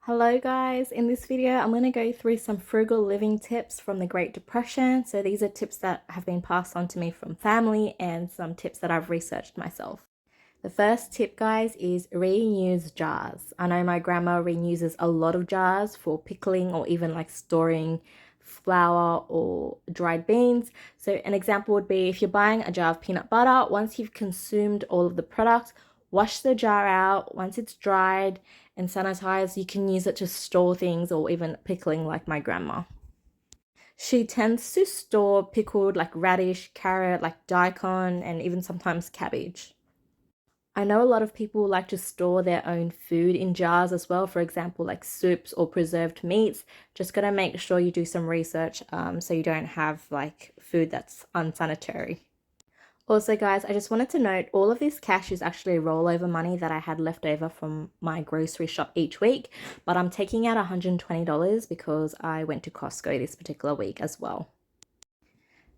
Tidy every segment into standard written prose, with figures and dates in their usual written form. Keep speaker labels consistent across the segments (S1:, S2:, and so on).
S1: Hello guys, in this video I'm going to go through some frugal living tips from the Great Depression. So these are tips that have been passed on to me from family and some tips that I've researched myself. The first tip guys is reuse jars. I know my grandma reuses a lot of jars for pickling or even like storing flour or dried beans. So an example would be if you're buying a jar of peanut butter, once you've consumed all of the product, wash the jar out. Once it's dried and sanitized, you can use it to store things or even pickling like my grandma. She tends to store pickled like radish, carrot, like daikon, and even sometimes cabbage. I know a lot of people like to store their own food in jars as well, for example, like soups or preserved meats. Just gotta make sure you do some research so you don't have like food that's unsanitary. Also, guys, I just wanted to note all of this cash is actually rollover money that I had left over from my grocery shop each week, but I'm taking out $120 because I went to Costco this particular week as well.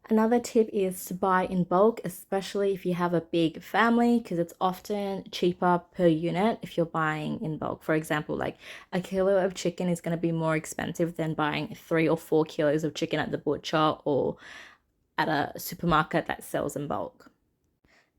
S1: Another tip is to buy in bulk, especially if you have a big family, because it's often cheaper per unit if you're buying in bulk. For example, like a kilo of chicken is going to be more expensive than buying 3 or 4 kilos of chicken at the butcher or at a supermarket that sells in bulk.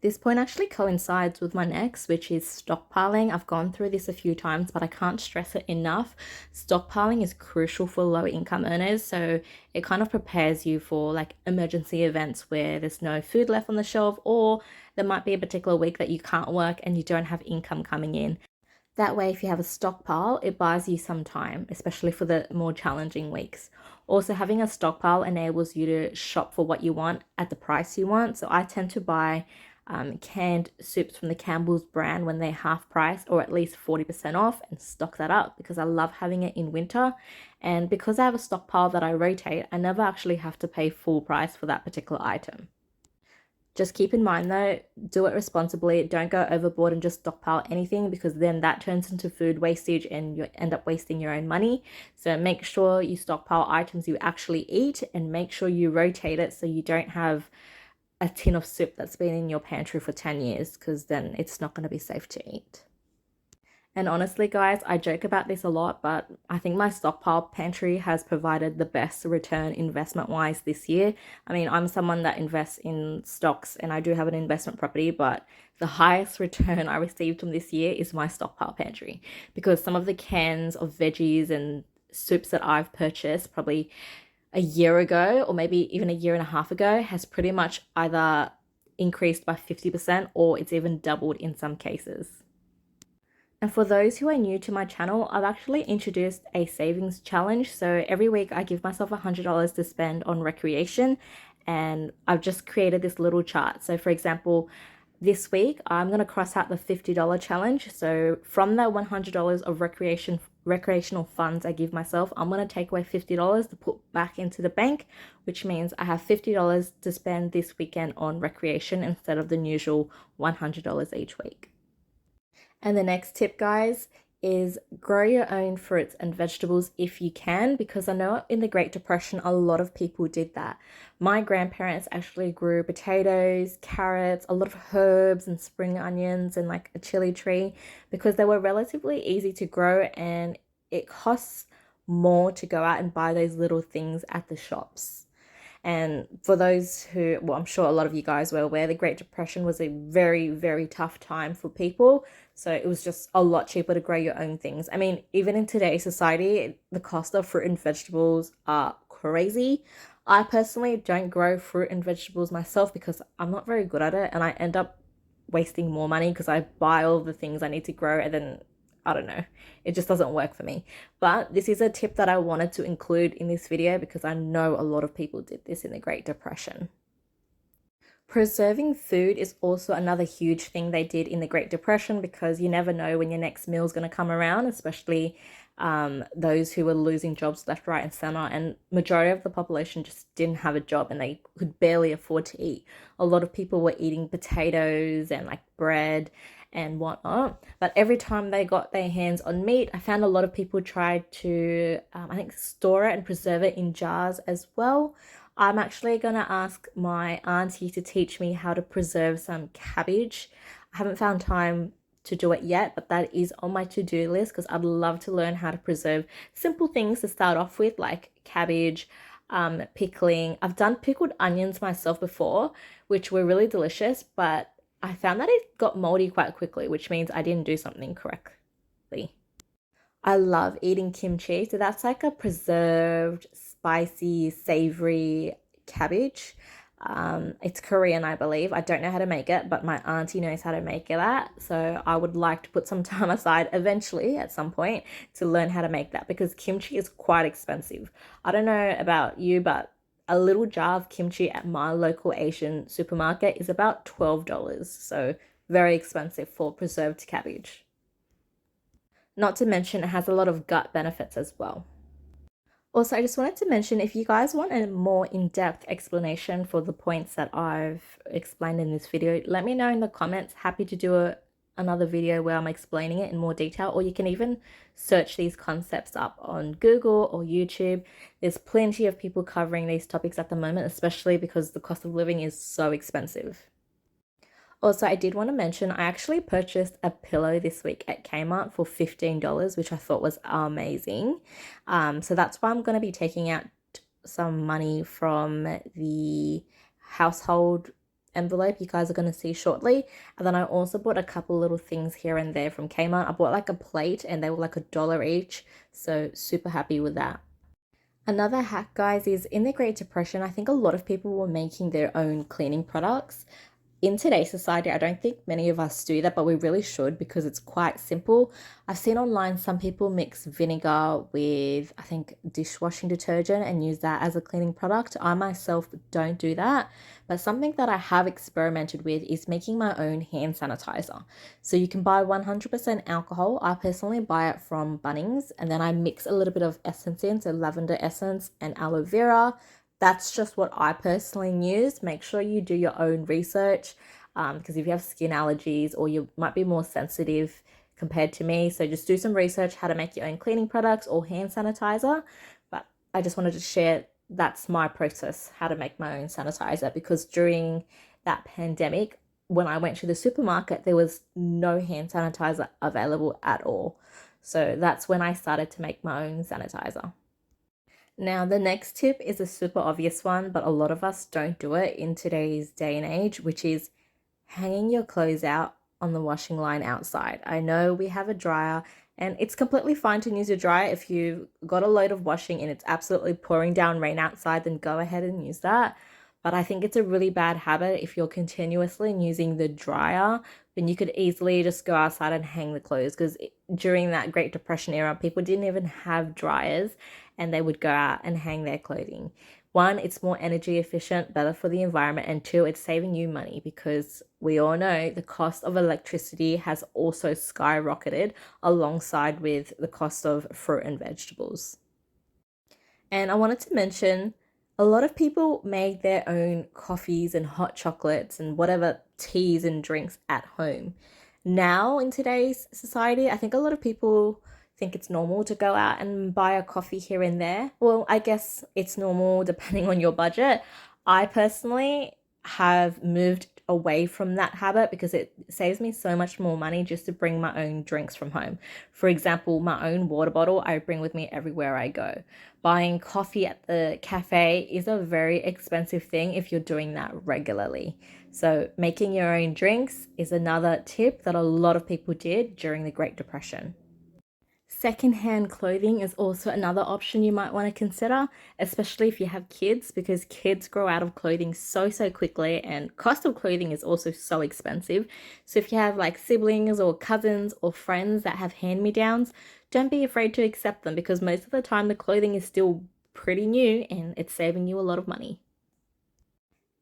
S1: This point actually coincides with my next, which is stockpiling. I've gone through this a few times, but I can't stress it enough. Stockpiling is crucial for low income earners, so it kind of prepares you for like emergency events where there's no food left on the shelf, or there might be a particular week that you can't work and you don't have income coming in. That way, if you have a stockpile, it buys you some time, especially for the more challenging weeks. Also, having a stockpile enables you to shop for what you want at the price you want. So I tend to buy canned soups from the Campbell's brand when they're half price or at least 40% off and stock that up because I love having it in winter. And because I have a stockpile that I rotate, I never actually have to pay full price for that particular item. Just keep in mind though, do it responsibly. Don't go overboard and just stockpile anything because then that turns into food wastage and you end up wasting your own money. So make sure you stockpile items you actually eat and make sure you rotate it so you don't have a tin of soup that's been in your pantry for 10 years because then it's not going to be safe to eat. And honestly, guys, I joke about this a lot, but I think my stockpile pantry has provided the best return investment wise this year. I mean, I'm someone that invests in stocks and I do have an investment property, but the highest return I received from this year is my stockpile pantry because some of the cans of veggies and soups that I've purchased probably a year ago or maybe even a year and a half ago has pretty much either increased by 50% or it's even doubled in some cases. And for those who are new to my channel, I've actually introduced a savings challenge. So every week I give myself $100 to spend on recreation and I've just created this little chart. So for example, this week I'm going to cross out the $50 challenge. So from the $100 of recreational funds I give myself, I'm going to take away $50 to put back into the bank, which means I have $50 to spend this weekend on recreation instead of the usual $100 each week. And the next tip, guys, is grow your own fruits and vegetables if you can, because I know in the Great Depression, a lot of people did that. My grandparents actually grew potatoes, carrots, a lot of herbs and spring onions and like a chili tree because they were relatively easy to grow and it costs more to go out and buy those little things at the shops. And for those who, well, I'm sure a lot of you guys were aware, the Great Depression was a very, very tough time for people. So it was just a lot cheaper to grow your own things. I mean, even in today's society, the cost of fruit and vegetables are crazy. I personally don't grow fruit and vegetables myself because I'm not very good at it. And I end up wasting more money because I buy all the things I need to grow and then I don't know, it just doesn't work for me. But this is a tip that I wanted to include in this video because I know a lot of people did this in the Great Depression. Preserving food is also another huge thing they did in the Great Depression because you never know when your next meal is going to come around, especially those who were losing jobs left, right, and center. And majority of the population just didn't have a job and they could barely afford to eat. A lot of people were eating potatoes and like bread and whatnot. But every time they got their hands on meat, I found a lot of people tried to, I think, store it and preserve it in jars as well. I'm actually going to ask my auntie to teach me how to preserve some cabbage. I haven't found time to do it yet, but that is on my to-do list because I'd love to learn how to preserve simple things to start off with, like cabbage, pickling. I've done pickled onions myself before, which were really delicious, but I found that it got moldy quite quickly, which means I didn't do something correctly. I love eating kimchi. So that's like a preserved, spicy, savory cabbage. It's Korean, I believe. I don't know how to make it, but my auntie knows how to make that. So I would like to put some time aside eventually at some point to learn how to make that because kimchi is quite expensive. I don't know about you, but a little jar of kimchi at my local Asian supermarket is about $12. So very expensive for preserved cabbage. Not to mention, it has a lot of gut benefits as well. Also, I just wanted to mention if you guys want a more in-depth explanation for the points that I've explained in this video, let me know in the comments. Happy to do another video where I'm explaining it in more detail, or you can even search these concepts up on Google or YouTube. There's plenty of people covering these topics at the moment, especially because the cost of living is so expensive. Also, I did want to mention I actually purchased a pillow this week at Kmart for $15, which I thought was amazing. So that's why I'm going to be taking out some money from the household envelope you guys are going to see shortly. And then I also bought a couple little things here and there from Kmart. I bought like a plate and they were like $1 each. So super happy with that. Another hack, guys, is in the Great Depression, I think a lot of people were making their own cleaning products. In today's society, I don't think many of us do that, but we really should because it's quite simple. I've seen online some people mix vinegar with, I think, dishwashing detergent and use that as a cleaning product. I myself don't do that, but something that I have experimented with is making my own hand sanitizer. So you can buy 100% alcohol. I personally buy it from Bunnings, and then I mix a little bit of essence in, so lavender essence and aloe vera. That's just what I personally use. Make sure you do your own research because if you have skin allergies or you might be more sensitive compared to me, so just do some research how to make your own cleaning products or hand sanitizer. But I just wanted to share that's my process, how to make my own sanitizer, because during that pandemic, when I went to the supermarket, there was no hand sanitizer available at all. So that's when I started to make my own sanitizer. Now, the next tip is a super obvious one, but a lot of us don't do it in today's day and age, which is hanging your clothes out on the washing line outside. I know we have a dryer and it's completely fine to use your dryer. If you've got a load of washing and it's absolutely pouring down rain outside, then go ahead and use that. But I think it's a really bad habit if you're continuously using the dryer, then you could easily just go outside and hang the clothes because during that Great Depression era, people didn't even have dryers and they would go out and hang their clothing. One, it's more energy efficient, better for the environment, and two, it's saving you money because we all know the cost of electricity has also skyrocketed alongside with the cost of fruit and vegetables. And I wanted to mention a lot of people make their own coffees and hot chocolates and whatever teas and drinks at home. Now, in today's society, I think a lot of people think it's normal to go out and buy a coffee here and there. Well, I guess it's normal depending on your budget. I personally have moved away from that habit because it saves me so much more money just to bring my own drinks from home. For example, my own water bottle I bring with me everywhere I go. Buying coffee at the cafe is a very expensive thing if you're doing that regularly. So making your own drinks is another tip that a lot of people did during the Great Depression. Secondhand clothing is also another option you might want to consider, especially if you have kids, because kids grow out of clothing so quickly and cost of clothing is also so expensive. So if you have like siblings or cousins or friends that have hand-me-downs, don't be afraid to accept them because most of the time the clothing is still pretty new and it's saving you a lot of money.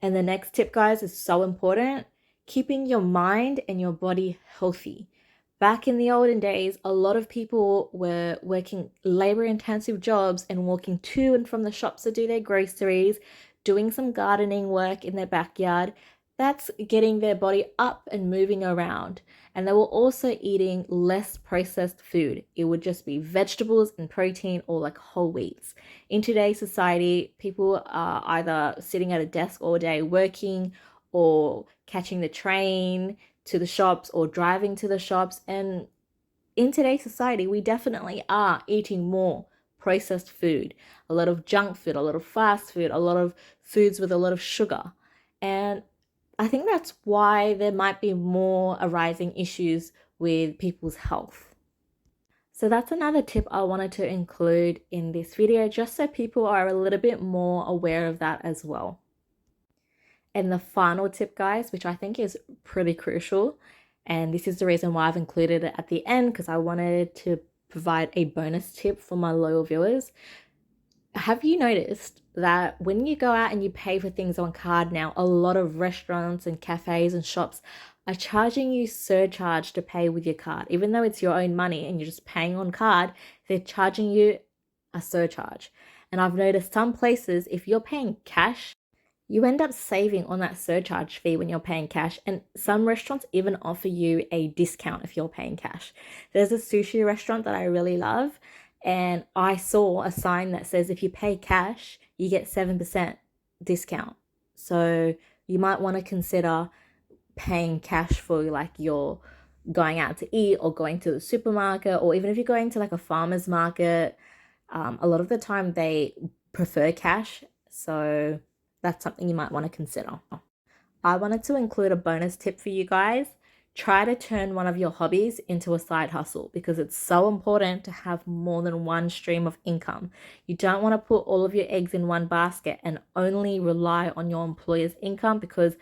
S1: And the next tip, guys, is so important. Keeping your mind and your body healthy. Back in the olden days, a lot of people were working labor-intensive jobs and walking to and from the shops to do their groceries, doing some gardening work in their backyard. That's getting their body up and moving around. And they were also eating less processed food. It would just be vegetables and protein or like whole wheats. In today's society, people are either sitting at a desk all day working or catching the train to the shops or driving to the shops. And in today's society, we definitely are eating more processed food, a lot of junk food, a lot of fast food, a lot of foods with a lot of sugar. And I think that's why there might be more arising issues with people's health. So that's another tip I wanted to include in this video, just so people are a little bit more aware of that as well. And the final tip, guys, which I think is pretty crucial, and this is the reason why I've included it at the end, because I wanted to provide a bonus tip for my loyal viewers. Have you noticed that when you go out and you pay for things on card now, a lot of restaurants and cafes and shops are charging you surcharge to pay with your card? Even though it's your own money and you're just paying on card, they're charging you a surcharge. And I've noticed some places, if you're paying cash, you end up saving on that surcharge fee when you're paying cash, and some restaurants even offer you a discount if you're paying cash. There's a sushi restaurant that I really love, and I saw a sign that says if you pay cash, you get 7% discount. So you might want to consider paying cash for like your going out to eat or going to the supermarket, or even if you're going to like a farmer's market. A lot of the time they prefer cash, so that's something you might want to consider. I wanted to include a bonus tip for you guys. Try to turn one of your hobbies into a side hustle, because it's so important to have more than one stream of income. You don't want to put all of your eggs in one basket and only rely on your employer's income, because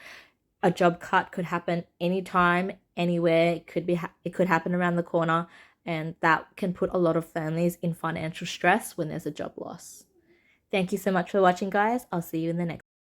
S1: a job cut could happen anytime, anywhere. It could happen around the corner, and that can put a lot of families in financial stress when there's a job loss. Thank you so much for watching, guys. I'll see you in the next